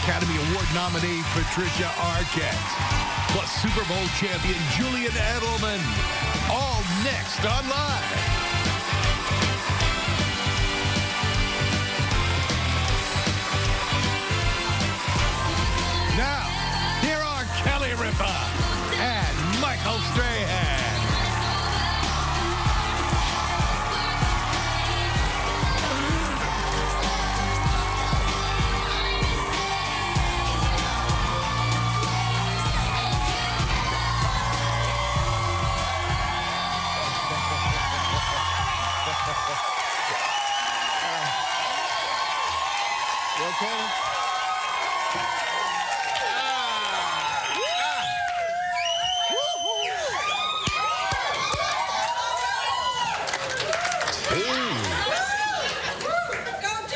Academy Award nominee Patricia Arquette, plus Super Bowl champion Julian Edelman. All next on Live. Now, here are Kelly Ripa and Michael Strahan. You okay?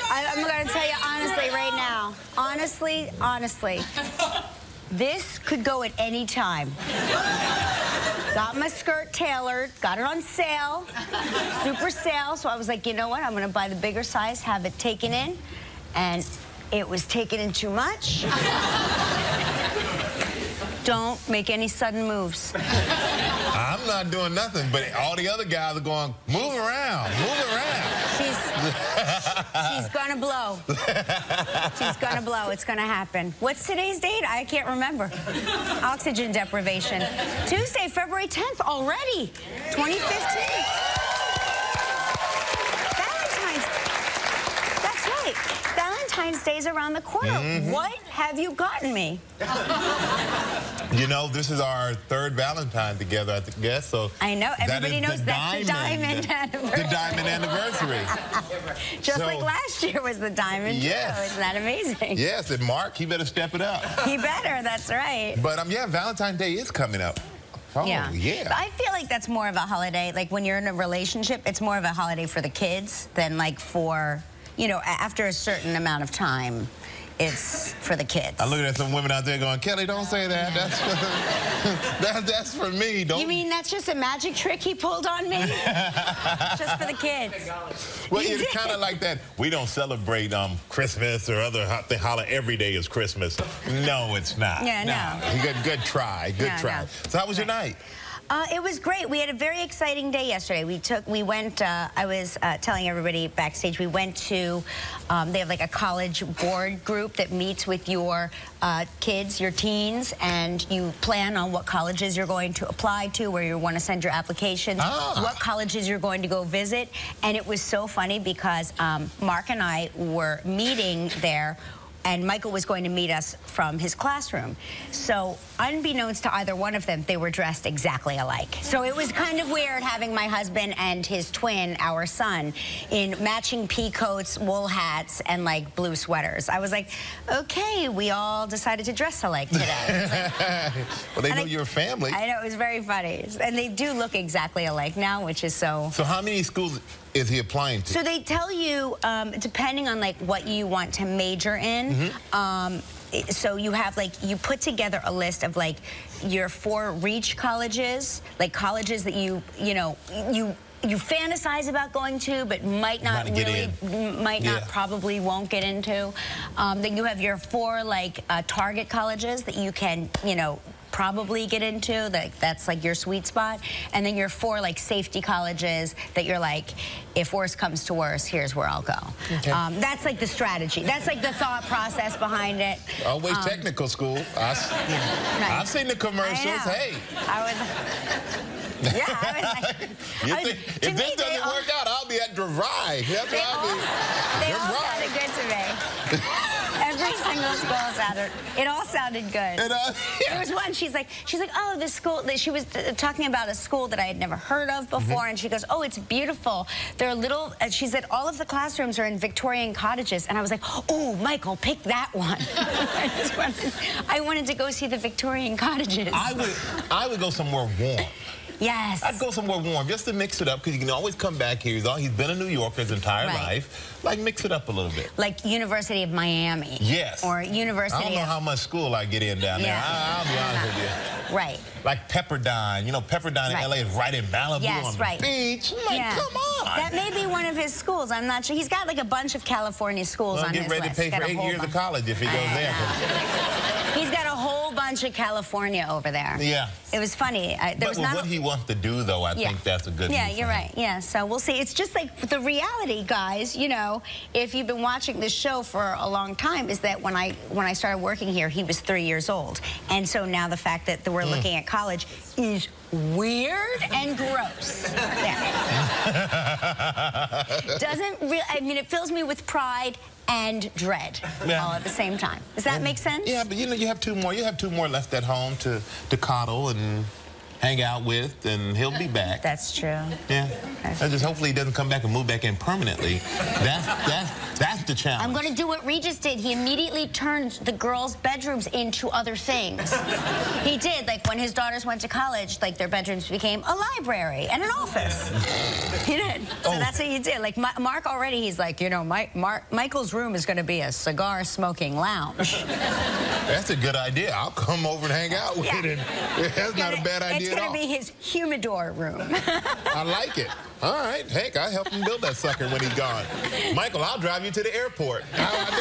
I'm going to tell you honestly right now. Honestly, this could go at any time. Got my skirt tailored, got it on sale, super sale. So I was like, you know what? I'm going to buy the bigger size, have it taken in. And it was taken in too much. Don't make any sudden moves. I'm not doing nothing, but all the other guys are going, move around, move around. She's gonna blow. She's gonna blow. It's gonna happen. What's today's date? I can't remember. Oxygen deprivation. Tuesday, February 10th already. 2015. That's right. Valentine's Day's around the corner. Mm-hmm. What have you gotten me? You know, this is our third Valentine together, I guess, so... I know. Everybody knows that's the diamond anniversary. The diamond anniversary. Just like last year was the diamond, yes. too. Isn't that amazing? Yes, and Mark, he better step it up. He better, that's right. But, yeah, Valentine's Day is coming up. Oh, yeah. But I feel like that's more of a holiday. Like, when you're in a relationship, it's more of a holiday for the kids than, like, for, you know, after a certain amount of time. It's for the kids. I'm looking at some women out there going, Kelly, don't say that. That's for me. Don't. You mean that's just a magic trick he pulled on me? Just for the kids. Well, it's kind of like that. We don't celebrate Christmas or other holiday. Every day is Christmas. No, it's not. Yeah, no. Good try. Good try. No. So how was your night? It was great. We had a very exciting day yesterday. We went, I was telling everybody backstage, we went to, they have like a college board group that meets with your kids, your teens, and you plan on what colleges you're going to apply to, where you want to send your applications, what colleges you're going to go visit. And it was so funny because Mark and I were meeting there, and Michael was going to meet us from his classroom. So, unbeknownst to either one of them, they were dressed exactly alike. So it was kind of weird having my husband and his twin, our son, in matching pea coats, wool hats, and like blue sweaters. I was like, okay, we all decided to dress alike today. Well, they know you're a family. I know, it was very funny. And they do look exactly alike now, which is so... So how many schools is he applying to? So they tell you, depending on like what you want to major in, so you have like, you put together a list of like your 4 reach colleges, like colleges that you fantasize about going to, but might not really, probably won't get into. Then you have your 4 like target colleges that you can, probably get into, that's like your sweet spot, and then your 4 like safety colleges that you're like, if worse comes to worse, here's where I'll go. Okay. That's like the strategy. That's like the thought process behind it. Always technical school. I've seen the commercials. Hey. I was like, if this doesn't work out, I'll be at DeVry. They all sounded good to me. Every single school sounded, it all sounded good. There was one, she's like, oh, this school, she was talking about a school that I had never heard of before, and she goes, oh, it's beautiful. They're little, she said, all of the classrooms are in Victorian cottages, and I was like, oh, Michael, pick that one. I wanted to go see the Victorian cottages. I would go somewhere warm. Yes. I'd go somewhere warm just to mix it up, because you can always come back here. He's been a New Yorker his entire life. Like, mix it up a little bit. Like University of Miami. Yes. Or University I don't know how much school I get in down there. I'll be honest with you. Right. Like Pepperdine. You know, Pepperdine in LA is right in Malibu on the beach. Like, come on. That may be one of his schools. I'm not sure. He's got like a bunch of California schools on his list. Get ready to pay for 8 years of college if he goes there. He's got a whole bunch of California over there. Yeah. It was funny. But what he wants to do, though, I think that's a good move. Yeah, you're right. Yeah, so we'll see. It's just like the reality, guys, you know, if you've been watching this show for a long time, is that when I started working here, he was 3 years old. And so now the fact that we're looking at college is weird and gross. I mean, it fills me with pride and dread all at the same time. Does that make sense? Yeah, but you know, you have two more. You have 2 more left at home to coddle and hang out with, and he'll be back. That's true. Yeah. I just hopefully he doesn't come back and move back in permanently. That's the challenge. I'm going to do what Regis did. He immediately turned the girls' bedrooms into other things. He did. Like when his daughters went to college, like their bedrooms became a library and an office. He did. So that's what he did. Like Mark already, he's like, you know, Michael's room is going to be a cigar-smoking lounge. That's a good idea. I'll come over and hang out with it. That's not a bad idea. It's going to be his humidor room. I like it. All right, Hank, I'll help him build that sucker when he's gone. Michael, I'll drive you to the airport. How about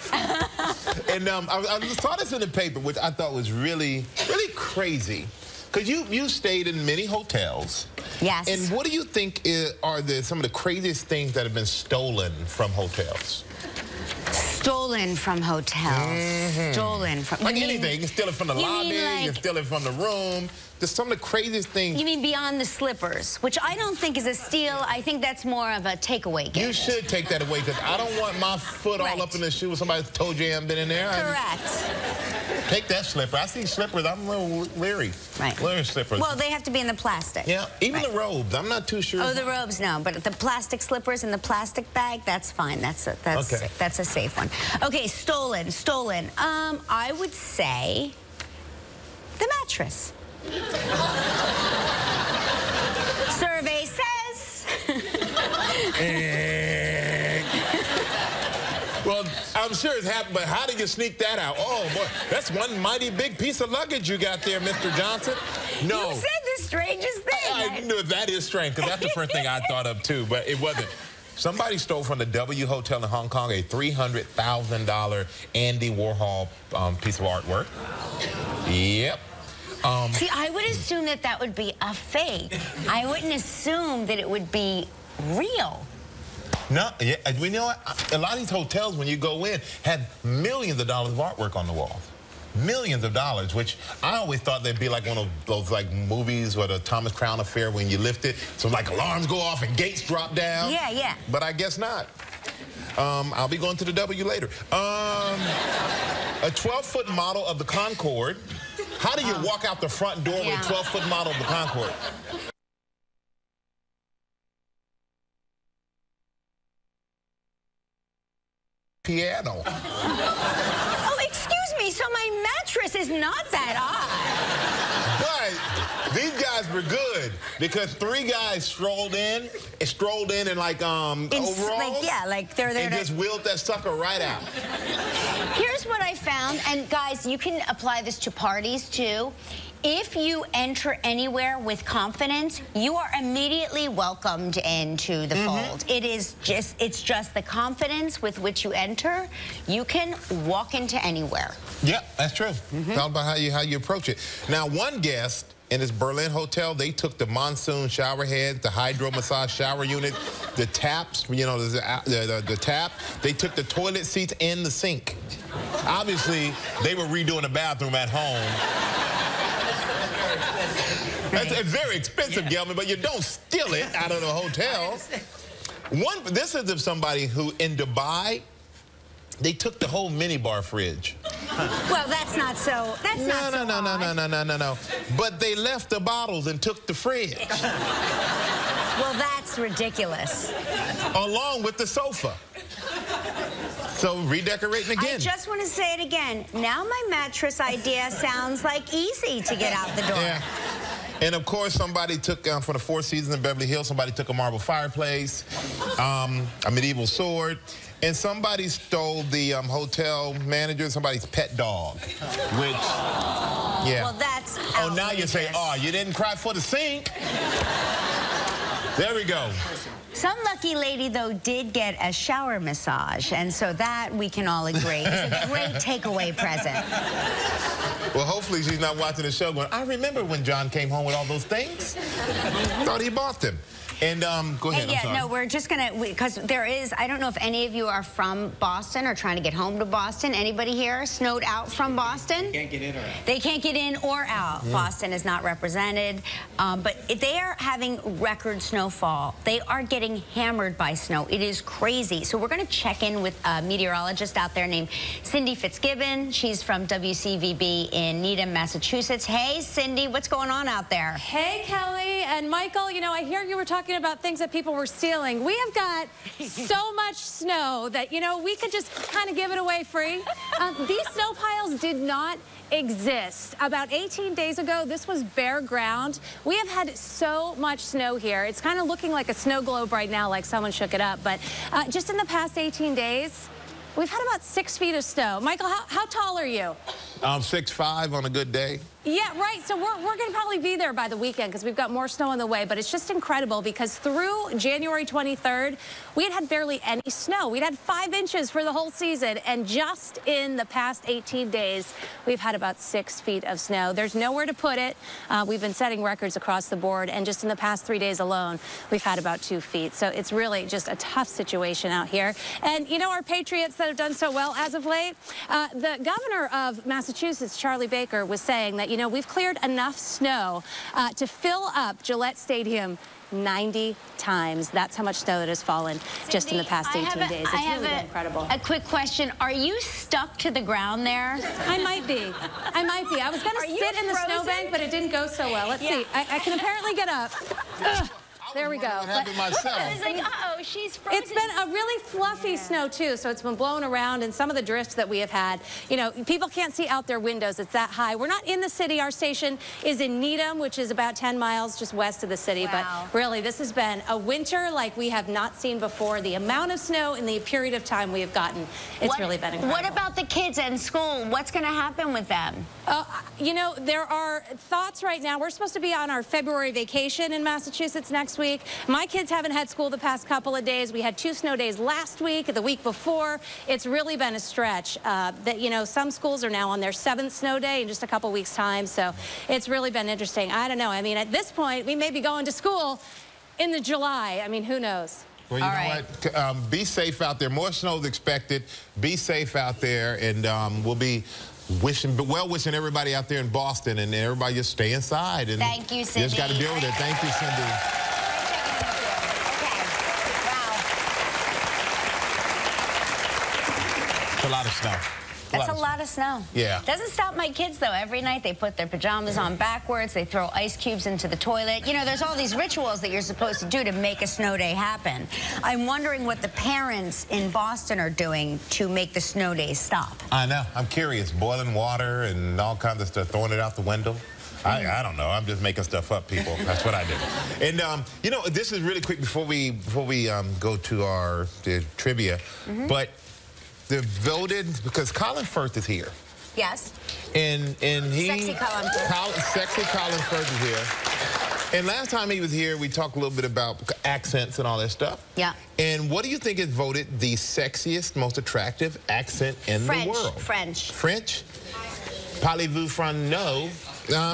that? And I saw this in the paper, which I thought was really, really crazy. Because you stayed in many hotels. Yes. And what do you think are some of the craziest things that have been stolen from hotels? Stolen from hotels. Stolen from... Like anything. You can steal it from the lobby. You can steal it from the room. There's some of the craziest things. You mean beyond the slippers, which I don't think is a steal. I think that's more of a takeaway gift. You should take that away, because I don't want my foot all up in the shoe with somebody's toe jam been in there. Correct. Take that slipper. I see slippers. I'm a little leery. Right. Leery slippers. Well, they have to be in the plastic. Yeah, even the robes. I'm not too sure. Oh, the robes, no. But the plastic slippers in the plastic bag, that's fine. That's a safe one. Okay, stolen. I would say the mattress. Survey says. Well, I'm sure it's happened, but how did you sneak that out? Oh, boy, that's one mighty big piece of luggage you got there, Mr. Johnson. No. You said the strangest thing. I knew that is strange, because that's the first thing I thought of, too, but it wasn't. Somebody stole from the W Hotel in Hong Kong a $300,000 Andy Warhol piece of artwork. Yep. See, I would assume that would be a fake. I wouldn't assume that it would be real. No, yeah, we know a lot of these hotels, when you go in, have millions of dollars of artwork on the walls. Millions of dollars, which I always thought they'd be like one of those like movies or the Thomas Crown Affair when you lift it, so like alarms go off and gates drop down. Yeah, yeah. But I guess not. I'll be going to the W later. A 12-foot model of the Concorde. How do you walk out the front door with a 12-foot model of the Concorde? Piano. Oh, excuse me, so my mattress is not that odd. But these guys were good, because 3 guys strolled in like overalls. Like they're there and just wheeled that sucker right out. Here's what I found, and guys, you can apply this to parties too. If you enter anywhere with confidence, you are immediately welcomed into the fold. It's just the confidence with which you enter. You can walk into anywhere. Yeah, that's true. It's all about how you approach it. Now, one guest in this Berlin hotel, they took the monsoon shower heads, the hydro massage shower unit, the taps, you know, the tap. They took the toilet seats and the sink. Obviously, they were redoing the bathroom at home. It's very expensive, Gelman, but you don't steal it out of the hotel. This is of somebody who, in Dubai, they took the whole minibar fridge. Well, that's not so. No. But they left the bottles and took the fridge. Well, that's ridiculous. Along with the sofa. So redecorating again. I just want to say it again. Now my mattress idea sounds like easy to get out the door. Yeah. And of course, somebody took, for the Four Seasons in Beverly Hills, somebody took a marble fireplace, a medieval sword, and somebody stole the hotel manager, somebody's pet dog, which, yeah. Well, that's Oh, now you say, oh, you didn't cry for the sink. There we go. Some lucky lady, though, did get a shower massage, and so that we can all agree is a great takeaway present. Well, hopefully she's not watching the show going, I remember when John came home with all those things. Thought he bought them. And go ahead, Yeah, I'm sorry. no, we're just gonna, because there is, I don't know if any of you are from Boston or trying to get home to Boston. Anybody here snowed out from Boston? They can't get in or out. They can't get in or out. Boston is not represented. But they are having record snowfall. They are getting hammered by snow. It is crazy. So we're gonna check in with a meteorologist out there named Cindy Fitzgibbon. She's from WCVB in Needham, Massachusetts. Hey, Cindy, what's going on out there? Hey, Kelly and Michael, you know, I hear you were talking about things that people were stealing. We have got so much snow that, you know, we could just kind of give it away free. These snow piles did not exist. About 18 days ago, this was bare ground. We have had so much snow here. It's kind of looking like a snow globe right now, like someone shook it up. But just in the past 18 days, we've had about 6 feet of snow. Michael, how tall are you? I'm 6'5" on a good day. Yeah, right. So we're going to probably be there by the weekend because we've got more snow on the way. But it's just incredible because through January 23rd, we had barely any snow. We'd had 5 inches for the whole season. And just in the past 18 days, we've had about 6 feet of snow. There's nowhere to put it. We've been setting records across the board. And just in the past 3 days alone, we've had about 2 feet. So it's really just a tough situation out here. And, you know, our Patriots that have done so well as of late, the governor of Massachusetts, Charlie Baker, was saying that, you know, we've cleared enough snow to fill up Gillette Stadium 90 times. That's how much snow that has fallen just in the past 18 days. It's really been incredible. A quick question. Are you stuck to the ground there? I might be. I might be. I was going to sit in the snowbank, but it didn't go so well. Let's see. I can apparently get up. Ugh. There we go. Myself. I was like, uh-oh, she's frozen. It's been a really fluffy snow, too, so it's been blowing around, and some of the drifts that we have had, you know, people can't see out their windows. It's that high. We're not in the city. Our station is in Needham, which is about 10 miles just west of the city. Wow. But really, this has been a winter like we have not seen before. The amount of snow in the period of time we have gotten, it's really been incredible. What about the kids in school? What's going to happen with them? You know, there are thoughts right now. We're supposed to be on our February vacation in Massachusetts next week. My kids haven't had school the past couple of days. We had 2 snow days last week, the week before. It's really been a stretch. That, you know, some schools are now on their 7th snow day in just a couple weeks' time. So it's really been interesting. I don't know. I mean, at this point, we may be going to school in the July. I mean, who knows? Well, you know what? Be safe out there. More snow is expected. Be safe out there, and we'll be wishing everybody out there in Boston, and everybody just stay inside. And thank you, Cindy. Just got to deal with it. Thank you, Cindy. It's a lot of snow. That's a lot of snow. Yeah. Doesn't stop my kids, though. Every night they put their pajamas on backwards. They throw ice cubes into the toilet. You know, there's all these rituals that you're supposed to do to make a snow day happen. I'm wondering what the parents in Boston are doing to make the snow days stop. I know. I'm curious. Boiling water and all kinds of stuff, throwing it out the window. I don't know. I'm just making stuff up, people. That's what I do. And, you know, this is really quick before we go to our trivia. But they voted, because Colin Firth is here. Yes. And he... Sexy Colin Firth. Sexy Colin Firth is here. And last time he was here, we talked a little bit about accents and all that stuff. Yeah. And what do you think is voted the sexiest, most attractive accent in the world? French. French? Parlez-vous français?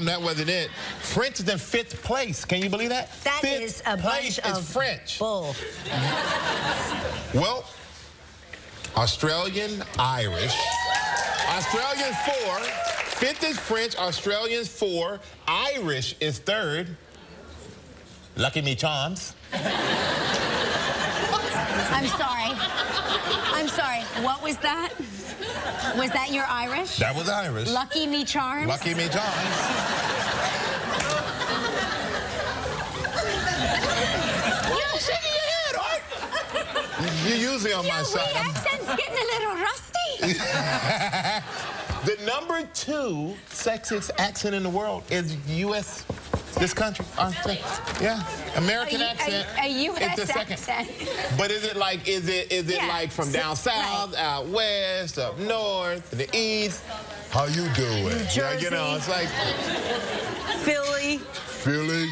That wasn't it. French is in 5th place. Can you believe that? That is a bunch of French. Bull. Well, Australian, Irish. Australian 4. 5th is French. Australians 4. Irish is 3rd. Lucky me charms. I'm sorry. I'm sorry. What was that? Was that your Irish? That was Irish. Lucky me charms? Lucky me charms. You're shaking your head, Art. You're usually on my side. Your accent's getting a little rusty. The number 2 sexiest accent in the world is U.S. This country? Yeah. American accent. A U.S. It's the second. accent. But is it like, like from down south, out west, up north, the east? How you doing? New Jersey. You know, it's like... Philly. Philly.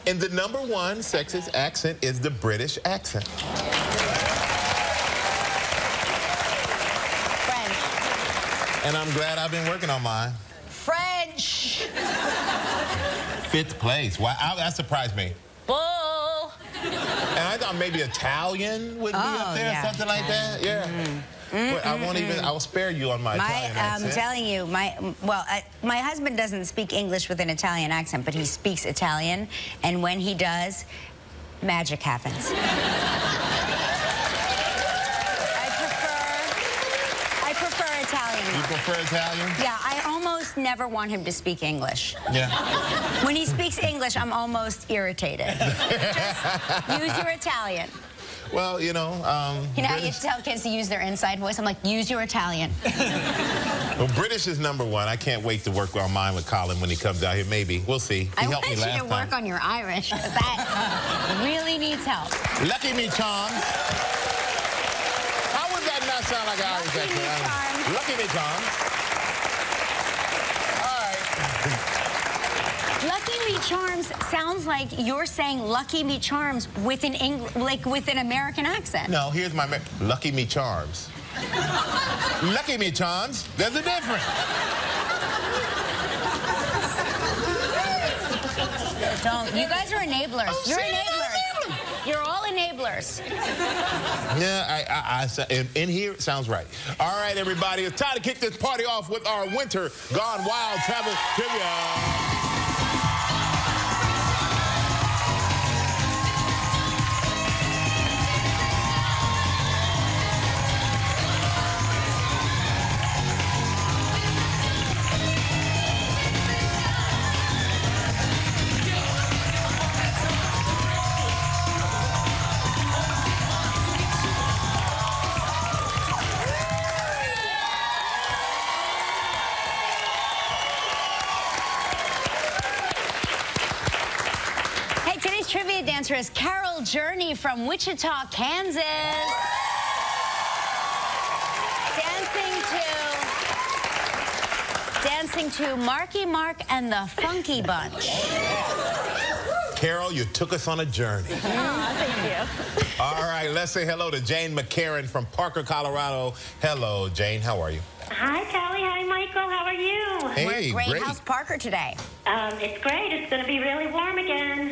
And the #1 sexist accent is the British accent. French. And I'm glad I've been working on mine. French. 5th place. Wow, that surprised me. Bull. And I thought maybe Italian would be up there, something like that. Yeah. But I won't even, I'll spare you on my Italian accent. I'm telling you, my husband doesn't speak English with an Italian accent, but he speaks Italian, and when he does, magic happens. I prefer Italian. You prefer Italian? Yeah, I almost never want him to speak English. Yeah. When he speaks English, I'm almost irritated. Just use your Italian. Well, you know, you know how you tell kids to use their inside voice? I'm like, use your Italian. Well, British is #1. I can't wait to work on mine with Colin when he comes out here. Maybe. We'll see. I want you to work on your Irish, because that really needs help. Lucky me charms. How would that not sound like an Irish accent? Lucky me charms. All right. Lucky Me Charms sounds like you're saying Lucky Me Charms with an American accent. No, here's my Lucky Me Charms. Lucky Me Charms. There's a difference. Don't. You guys are enablers. Oh, You're enablers. You're all enablers. Yeah, in here, it sounds right. All right, everybody. It's time to kick this party off with our Winter Gone Wild Travel Trivia. Trivia dancer is Carol Journey from Wichita, Kansas. Dancing to Marky Mark and the Funky Bunch. Carol, you took us on a journey. Oh, thank you. All right, let's say hello to Jane McCarran from Parker, Colorado. Hello, Jane. How are you? Hi, Callie. Hi, Michael. How are you? Hey, We're great. How's Parker today? It's great. It's going to be really warm again.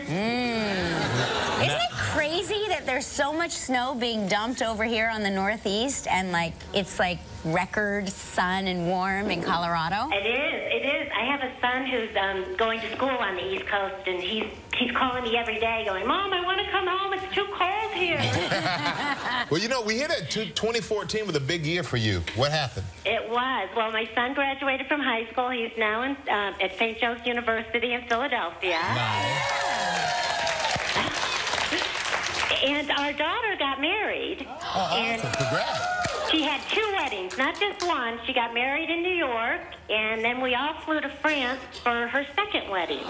Isn't it crazy that there's so much snow being dumped over here on the Northeast, and it's like record sun and warm in Colorado? It is. It is. I have a son who's going to school on the East Coast, and he's calling me every day going, Mom, I want to come home. It's too cold here. Well, you know, we hit it 2014 was a big year for you. What happened? It was. Well, my son graduated from high school. He's now at St. Joe's University in Philadelphia. Nice. And our daughter got married. Oh, and awesome. Congrats. She had 2 weddings, not just one. She got married in New York, and then we all flew to France for her 2nd wedding.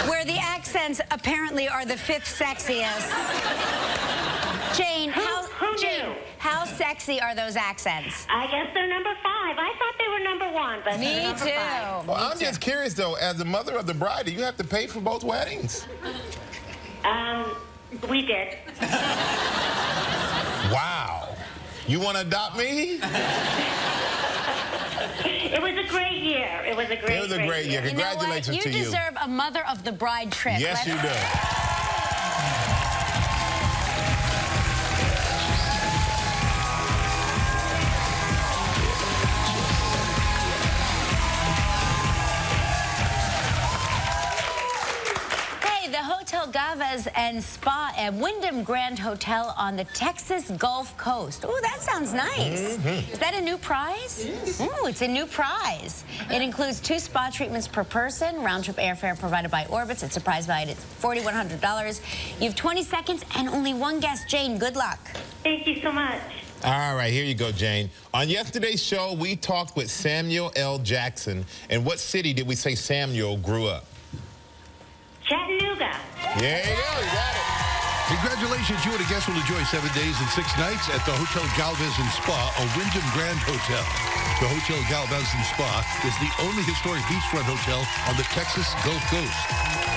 Where the accents apparently are the 5th sexiest. Jane, how sexy are those accents? I guess they're #5. I thought they were #1, but Me they're too. #5. Well, I'm just curious, though, as the mother of the bride, do you have to pay for both weddings? We did. Wow. You want to adopt me? It was a great year. It was a great year. Congratulations to you. You deserve a mother of the bride trip. Yes, you do. Hotel Gavas and Spa at Wyndham Grand Hotel on the Texas Gulf Coast. Oh, that sounds nice. Is that a new prize? Yes. Oh, it's a new prize. It includes 2 spa treatments per person, round-trip airfare provided by Orbitz. It's a prize valued at $4,100. You have 20 seconds and only 1 guest. Jane, good luck. Thank you so much. All right, here you go, Jane. On yesterday's show, we talked with Samuel L. Jackson. And what city did we say Samuel grew up? Chattanooga. There you go, you got it. Congratulations, you and a guest will enjoy 7 days and 6 nights at the Hotel Galvez and Spa, a Wyndham Grand Hotel. The Hotel Galvez and Spa is the only historic beachfront hotel on the Texas Gulf Coast.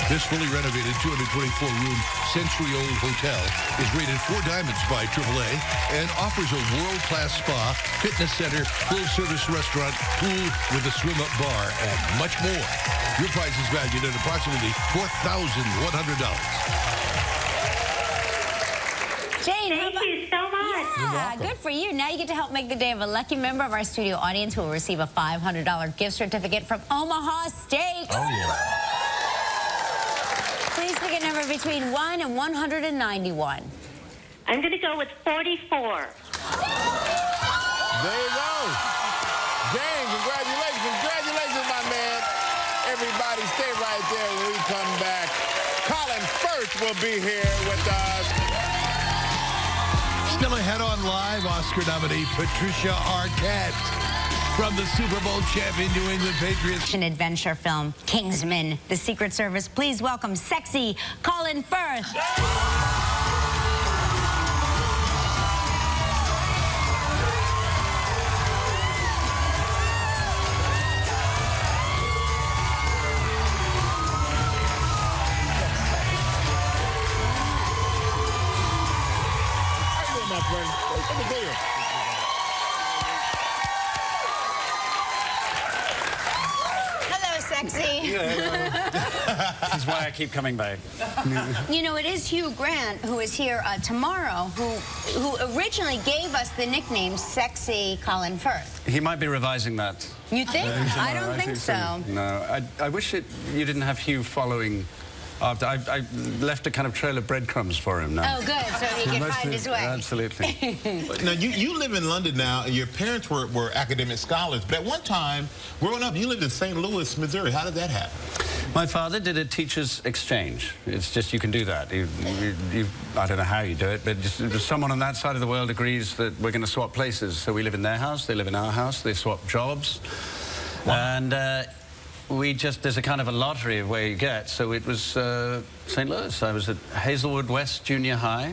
This fully renovated 224-room century-old hotel is rated 4 diamonds by AAA and offers a world-class spa, fitness center, full-service restaurant, pool with a swim-up bar, and much more. Your price is valued at approximately $4,100. Jane, Thank you so much. Yeah, good for you. Now you get to help make the day of a lucky member of our studio audience who will receive a $500 gift certificate from Omaha Steaks. Oh, yeah. Please pick a number between 1 and 191. I'm going to go with 44. There you go. Jane, congratulations. Congratulations, my man. Everybody stay right there when we come back. Colin Firth will be here with us. Still ahead on live, Oscar nominee Patricia Arquette from the Super Bowl champion New England Patriots. An adventure film, Kingsman, The Secret Service. Please welcome sexy Colin Firth. Hello, sexy. This is why I keep coming back. You know, it is Hugh Grant who is here tomorrow, who originally gave us the nickname Sexy Colin Firth. He might be revising that. You think? I don't think so. No, I wish you didn't have Hugh following. After I left a kind of trail of breadcrumbs for him now. Oh, good, so he can find his way. Absolutely. Now, you live in London now, and your parents were academic scholars, but at one time, growing up, you lived in St. Louis, Missouri. How did that happen? My father did a teacher's exchange. It's just, you can do that. I don't know how you do it, but just someone on that side of the world agrees that we're going to swap places. So we live in their house, they live in our house, they swap jobs. Wow. And there's a kind of a lottery of where you get. So it was St. Louis. I was at Hazelwood West Junior High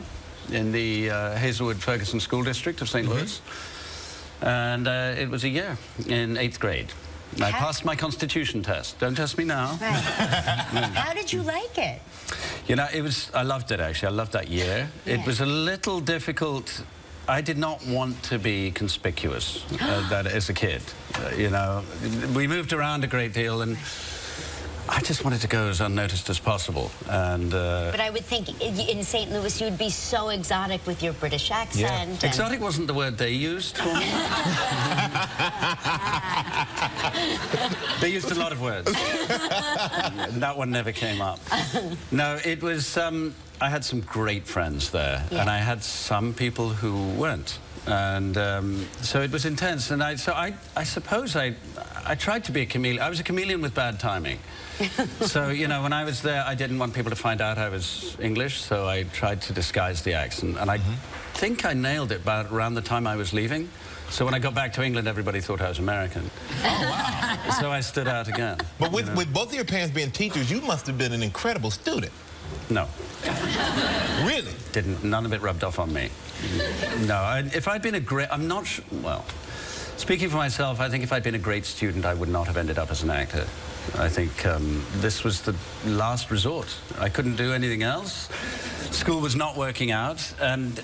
in the Hazelwood Ferguson School District of St. Louis. And it was a year in 8th grade. I passed my constitution test. Don't test me now. Right. How did you like it? You know, I loved it, actually. I loved that year. Yeah. It was a little difficult. I did not want to be conspicuous as a kid. You know, we moved around a great deal, and I just wanted to go as unnoticed as possible. And but I would think in St. Louis you'd be so exotic with your British accent. Yeah. Exotic wasn't the word they used for me. They used a lot of words. That one never came up. No, it was. I had some great friends there, and I had some people who weren't. And so it was intense. And I suppose I tried to be a chameleon. I was a chameleon with bad timing. So, you know, when I was there, I didn't want people to find out I was English, so I tried to disguise the accent. And I think I nailed it about around the time I was leaving. So when I got back to England, everybody thought I was American. Oh, wow. So I stood out again. But with both of your parents being teachers, you must have been an incredible student. No. Really? None of it rubbed off on me. No, if I'd been a great, I'm not sure, well, speaking for myself, I think if I'd been a great student, I would not have ended up as an actor. I think this was the last resort. I couldn't do anything else. School was not working out, and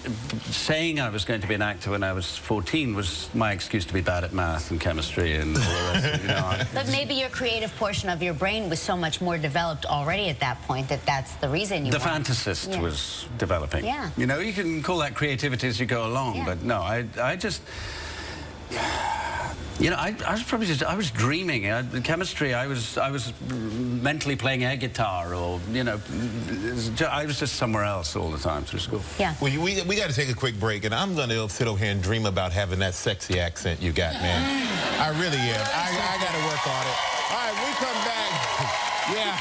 saying I was going to be an actor when I was 14 was my excuse to be bad at math and chemistry and all the rest of it, you know. But maybe your creative portion of your brain was so much more developed already at that point that that's the reason you The fantasist was developing. Yeah. You know, you can call that creativity as you go along, but no, I just... You know, I was probably just, I was dreaming. Chemistry, I was mentally playing air guitar, or, you know, I was just somewhere else all the time through school. Yeah. Well, we got to take a quick break, and I'm going to sit over here and dream about having that sexy accent you got, man. I really am. I got to work on it. All right, we come back. Yeah,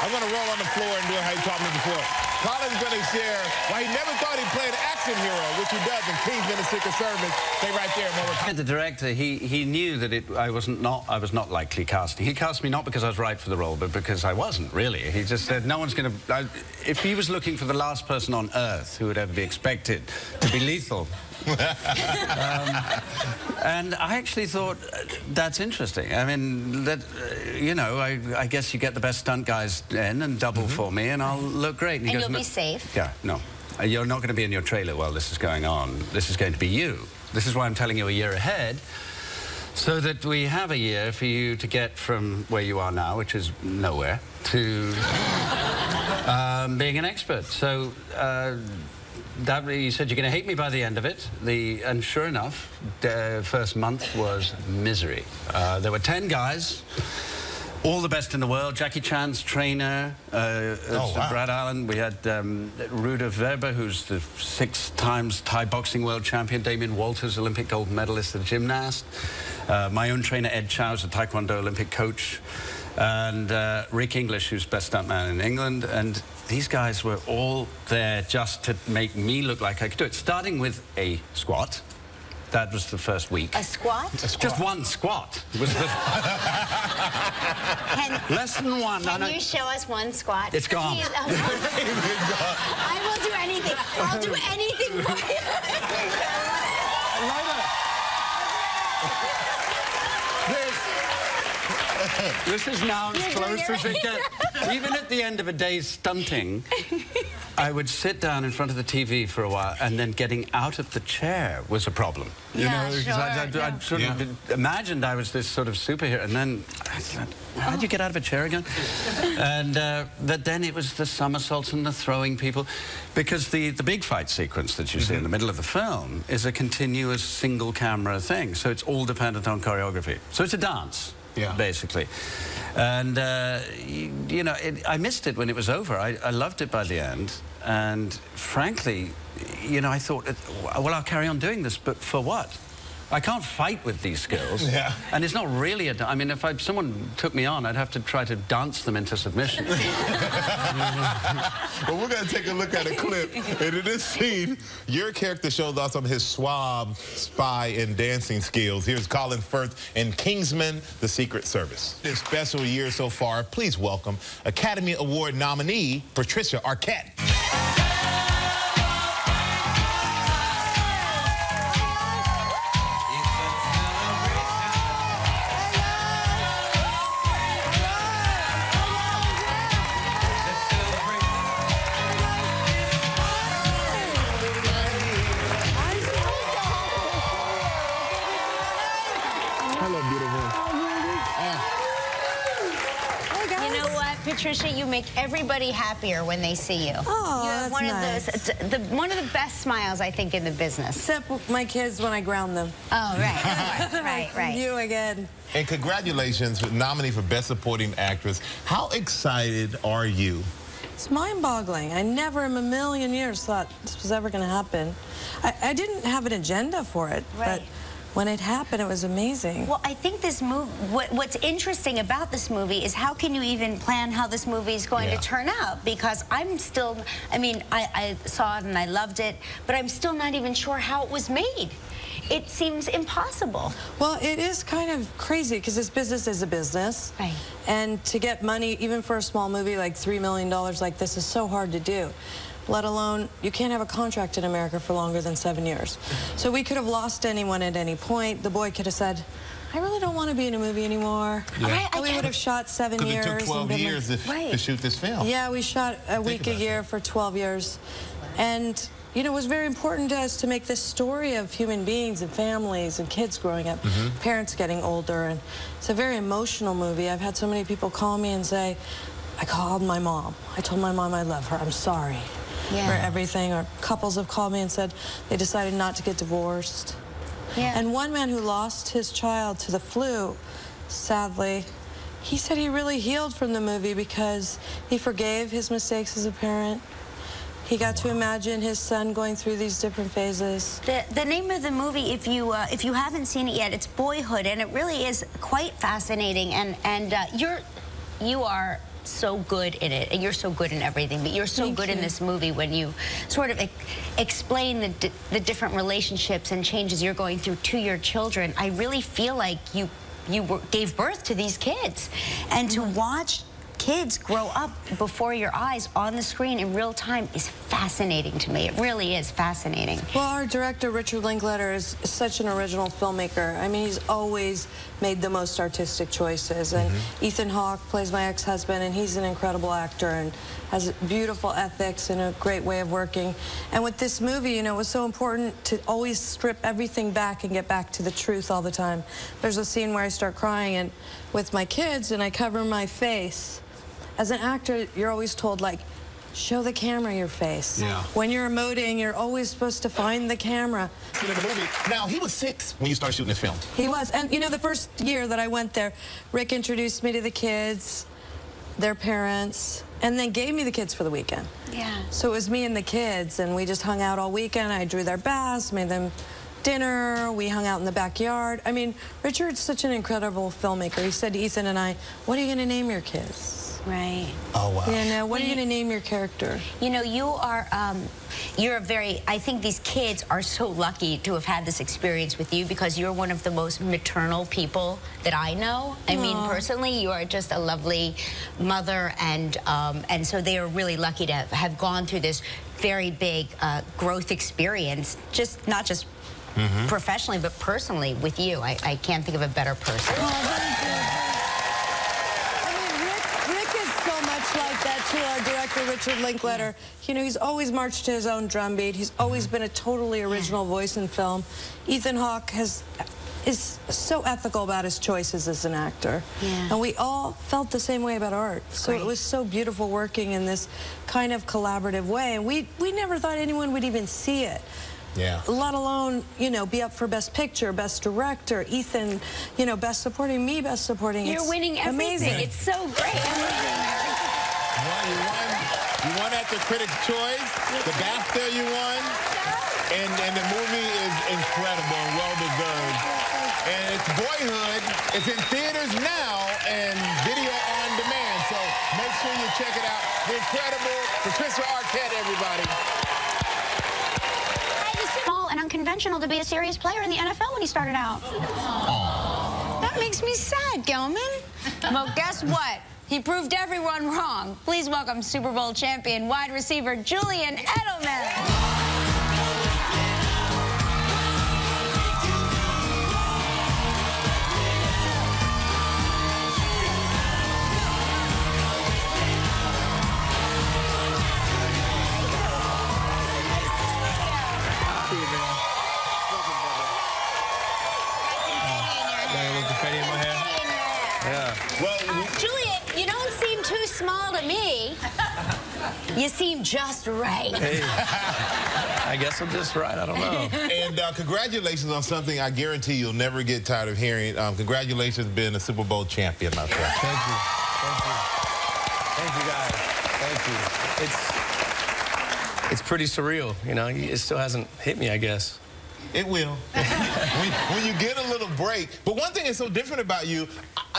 I'm going to roll on the floor and do it how you taught me before. Colin's going to share why he never thought he'd play an action hero, which he does in Kingsman: The Secret Service. Stay right there, more. The director, he knew that I was not likely casting. He cast me not because I was right for the role, but because I wasn't, really. He just said, no one's going to... If he was looking for the last person on Earth who would ever be expected to be lethal... and I actually thought, that's interesting. I mean, that, you know, I guess you get the best stunt guys in and double for me, and I'll look great. And you'll be safe. Yeah, no. You're not going to be in your trailer while this is going on. This is going to be you. This is why I'm telling you a year ahead, so that we have a year for you to get from where you are now, which is nowhere, to being an expert. So... you said you're going to hate me by the end of it. And sure enough, the first month was misery. There were 10 guys, all the best in the world. Jackie Chan's trainer, Brad Allen. We had Ruda Weber, who's the 6 times Thai boxing world champion. Damien Walters, Olympic gold medalist, a gymnast. My own trainer, Ed Chow's a Taekwondo Olympic coach. And Rick English, who's best stuntman in England. And these guys were all there just to make me look like I could do it, starting with a squat. That was the first week. A squat? Just one squat. Was the Lesson 1. Can you show us one squat? It's gone. I will do anything. I'll do anything for you. This is now as close as it gets. Even at the end of a day's stunting, I would sit down in front of the TV for a while, and then getting out of the chair was a problem. You know, sure, I sort of imagined I was this sort of superhero, and then I thought, how do you get out of a chair again? And but then it was the somersaults and the throwing people, because the big fight sequence that you see in the middle of the film is a continuous single camera thing, so it's all dependent on choreography. So it's a dance. Yeah. Basically. And, you know, I missed it when it was over. I loved it by the end. And, frankly, you know, I thought, well, I'll carry on doing this, but for what? I can't fight with these skills. Yeah. And it's not really a... I mean, if someone took me on, I'd have to try to dance them into submission. Well, we're going to take a look at a clip. And in this scene, your character shows off some of his suave spy and dancing skills. Here's Colin Firth in Kingsman: The Secret Service. This special year so far, please welcome Academy Award nominee Patricia Arquette. Patricia, you make everybody happier when they see you. Oh, you have that's one nice. of those, one of the best smiles, I think, in the business. Except my kids when I ground them. Oh, right. right. You again. And congratulations, nominee for Best Supporting Actress. How excited are you? It's mind-boggling. I never in a million years thought this was ever going to happen. I didn't have an agenda for it, but when it happened, it was amazing. Well, I think this movie, what's interesting about this movie is how can you even plan how this movie is going to turn out? Because I'm still, I mean, I saw it and I loved it, but I'm still not even sure how it was made. It seems impossible. Well, it is kind of crazy because this business is a business. Right. And to get money, even for a small movie like $3 million like this, is so hard to do. Let alone, you can't have a contract in America for longer than 7 years. So we could have lost anyone at any point. The boy could have said, I really don't want to be in a movie anymore. Yeah. And we would have shot 7 years. Because it took 12 years to shoot this film. Yeah, we shot a week a year for 12 years. And, you know, it was very important to us to make this story of human beings and families and kids growing up, parents getting older. And it's a very emotional movie. I've had so many people call me and say, I called my mom. I told my mom I love her. I'm sorry. For everything. Or couples have called me and said they decided not to get divorced. And one man who lost his child to the flu, sadly, he said he really healed from the movie because he forgave his mistakes as a parent. He got to imagine his son going through these different phases. The name of the movie, if you haven't seen it yet, it's Boyhood, and it really is quite fascinating. And you are so good in it, and you're so good in everything, but you're so good in this movie when you sort of explain the different relationships and changes you're going through to your children. I really feel like you gave birth to these kids, and to watch kids grow up before your eyes on the screen in real time is fascinating to me. It really is fascinating. Well, our director, Richard Linklater, is such an original filmmaker. I mean, he's always made the most artistic choices. And Ethan Hawke plays my ex-husband, and he's an incredible actor and has beautiful ethics and a great way of working. And with this movie, you know, it was so important to always strip everything back and get back to the truth all the time. There's a scene where I start crying and with my kids, and I cover my face. As an actor, you're always told, like, show the camera your face. Yeah. When you're emoting, you're always supposed to find the camera. In the movie. Now, he was 6 when you started shooting this film. He was. And, you know, the first year that I went there, Rick introduced me to the kids, their parents, and then gave me the kids for the weekend. Yeah. So it was me and the kids, and we just hung out all weekend. I drew their baths, made them dinner, we hung out in the backyard. I mean, Richard's such an incredible filmmaker. He said to Ethan and I, what are you going to name your kids? Right. Oh, wow. You know, what are you going to name your character? You know, you're a very, I think these kids are so lucky to have had this experience with you, because you're one of the most maternal people that I know. I mean, personally, you are just a lovely mother, and so they are really lucky to have gone through this very big growth experience, not just professionally, but personally with you. I can't think of a better person. To our director, Richard Linklater, you know, he's always marched to his own drumbeat. He's always been a totally original voice in film. Ethan Hawke is so ethical about his choices as an actor. Yeah. And we all felt the same way about art. So it was so beautiful working in this kind of collaborative way. And we never thought anyone would even see it. Yeah. Let alone, you know, be up for Best Picture, Best Director, Ethan, you know, Best Supporting, me Best Supporting. You're winning everything. Amazing. It's so great. You won at the Critics' Choice, the BAFTA you won, and the movie is incredible and well-deserved. And it's Boyhood. It's in theaters now and video on demand, so make sure you check it out. The incredible Patricia Arquette, everybody. Small and unconventional to be a serious player in the NFL when he started out. That makes me sad, Gelman. Well, guess what? He proved everyone wrong. Please welcome Super Bowl champion wide receiver Julian Edelman. Julian, you don't seem too small to me. You seem just right. Hey, I guess I'm just right. I don't know. And congratulations on something I guarantee you'll never get tired of hearing. Congratulations on being a Super Bowl champion, my friend. Thank you. Thank you, guys. Thank you. It's pretty surreal, you know. It still hasn't hit me, I guess. It will. when you get a little break. But one thing that's so different about you,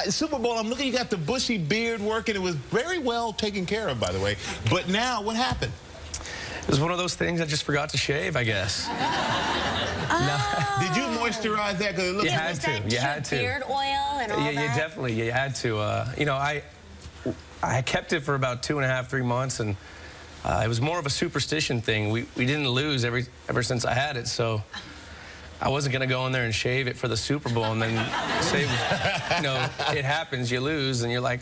Super Bowl, I'm looking, you got the bushy beard working. It was very well taken care of, by the way. But now, what happened? It was one of those things I just forgot to shave, I guess. Did you moisturize that? Because it looked You had to. You had to. Beard oil and all that? Yeah, definitely. You had to. You know, I kept it for about 2.5, 3 months, and it was more of a superstition thing. We didn't lose ever since I had it, so I wasn't going to go in there and shave it for the Super Bowl and then say, you know, it happens, you lose, and you're like,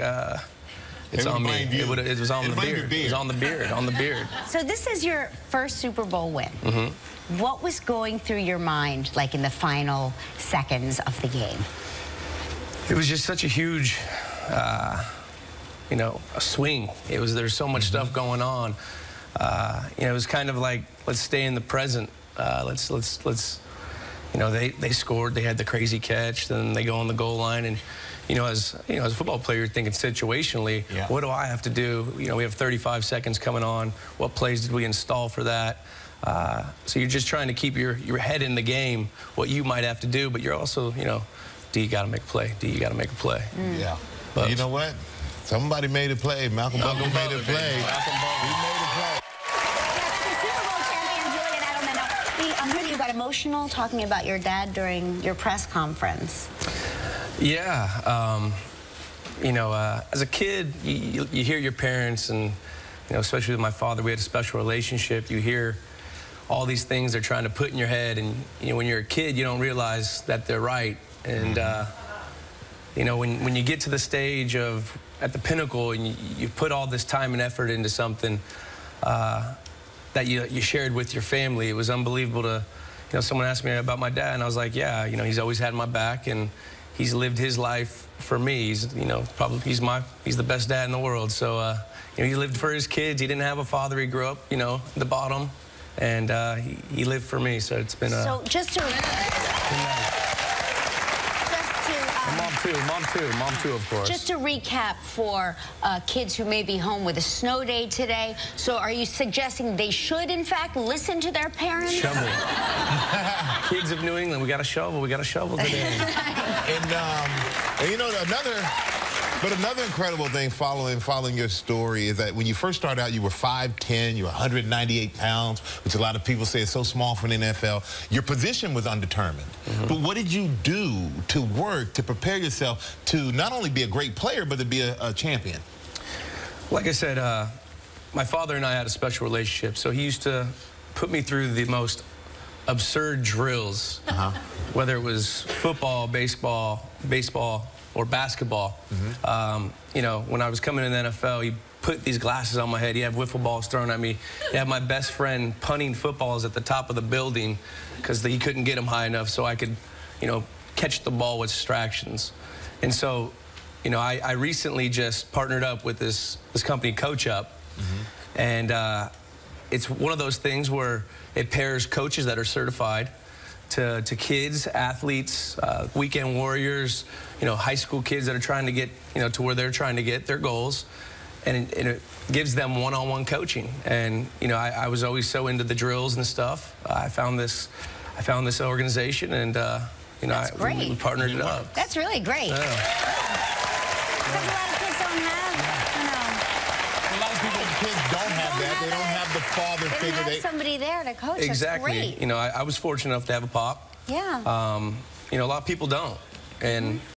it's on me. It was on the beard. It was on the beard, on the beard. So this is your first Super Bowl win. What was going through your mind, like in the final seconds of the game? It was just such a huge, you know, a swing. There's so much stuff going on. You know, it was kind of like, let's stay in the present. Let's. You know, they scored. They had the crazy catch. Then they go on the goal line, and as a football player, you're thinking situationally, what do I have to do? You know, we have 35 seconds coming on. What plays did we install for that? So you're just trying to keep your head in the game, what you might have to do, but you're also, you know, D, you got to make a play. D, you got to make a play. Yeah. But you know what? Somebody made a play. Malcolm Butler made a play. Malcolm Butler. He made a play. The Super Bowl champion, Julian Edelman. Now, I'm heard you got emotional talking about your dad during your press conference. Yeah. You know, as a kid, you hear your parents, and, you know, especially with my father, we had a special relationship. You hear all these things they're trying to put in your head, and, you know, when you're a kid, you don't realize that they're right. And, you know, when you get to the stage of, at the pinnacle, and you put all this time and effort into something that you shared with your family, it was unbelievable to, you know, someone asked me about my dad, and I was like, yeah, you know, he's always had my back, and he's lived his life for me. He's, you know, probably he's the best dad in the world. So, you know, he lived for his kids. He didn't have a father. He grew up, you know, at the bottom, and he lived for me. So it's been a... So just to... Mom too, of course. Just to recap for kids who may be home with a snow day today, so are you suggesting they should, in fact, listen to their parents? Shovel. Kids of New England, we got a shovel. We got a shovel today. And you know, another incredible thing following your story is that when you first started out, you were 5'10", you were 198 pounds, which a lot of people say is so small for the NFL. Your position was undetermined. But what did you do to work to prepare yourself to not only be a great player, but to be a champion? Like I said, my father and I had a special relationship, so he used to put me through the most absurd drills, whether it was football, baseball, or basketball. You know, when I was coming in the NFL, he put these glasses on my head. He had wiffle balls thrown at me. He had my best friend punting footballs at the top of the building because he couldn't get them high enough so I could, you know, catch the ball with distractions. And so, you know, I recently just partnered up with this company, Coach Up. And it's one of those things where it pairs coaches that are certified to kids, athletes, weekend warriors, you know, high school kids that are trying to get, you know, to where they're trying to get their goals. And it gives them one-on-one coaching. And, you know, I was always so into the drills and stuff. I found this organization, and, you know, we partnered it up. That's really great. Yeah. Because a lot of kids don't have, you know. A lot of kids don't have that. They don't have the father figure. They don't have somebody there to coach. Exactly. That's great. You know, I was fortunate enough to have a pop. Yeah. You know, a lot of people don't. And